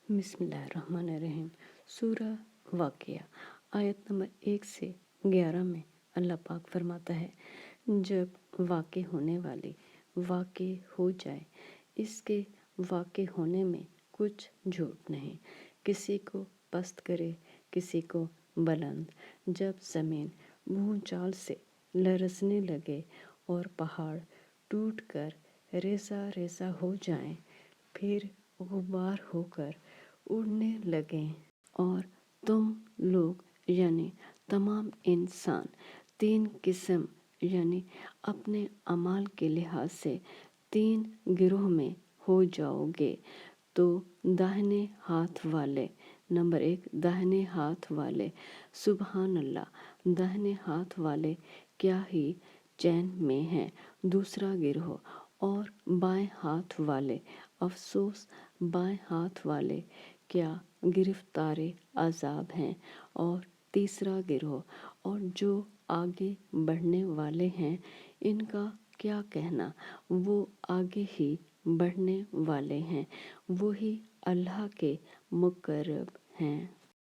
بسم اللہ الرحمن الرحیم۔ سورہ واقعہ آیت نمبر 1 سے 11 میں اللہ پاک فرماتا ہے، جب واقع ہونے والی واقع ہو جائے، اس کے واقع ہونے میں کچھ جھوٹ نہیں، کسی کو پست کرے کسی کو بلند، جب زمین بھونچال سے لرزنے لگے اور پہاڑ ٹوٹ کر ریزہ ریزہ ہو جائیں، پھر غبار ہو کر اڑنے لگیں، اور تم لوگ یعنی تمام انسان 3 قسم یعنی اپنے اعمال کے لحاظ سے 3 گروہ میں ہو جاؤ گے، تو داہنے ہاتھ والے، نمبر 1 داہنے ہاتھ والے سبحان اللہ، داہنے ہاتھ والے کیا ہی چین میں ہیں، دوسرا گروہ اور بائیں ہاتھ والے افسوس، بائیں ہاتھ والے کیا گرفتار عذاب ہیں، اور تیسرا گروہ اور جو آگے بڑھنے والے ہیں، ان کا کیا کہنا، وہ آگے ہی بڑھنے والے ہیں، وہی اللہ کے مقرب ہیں۔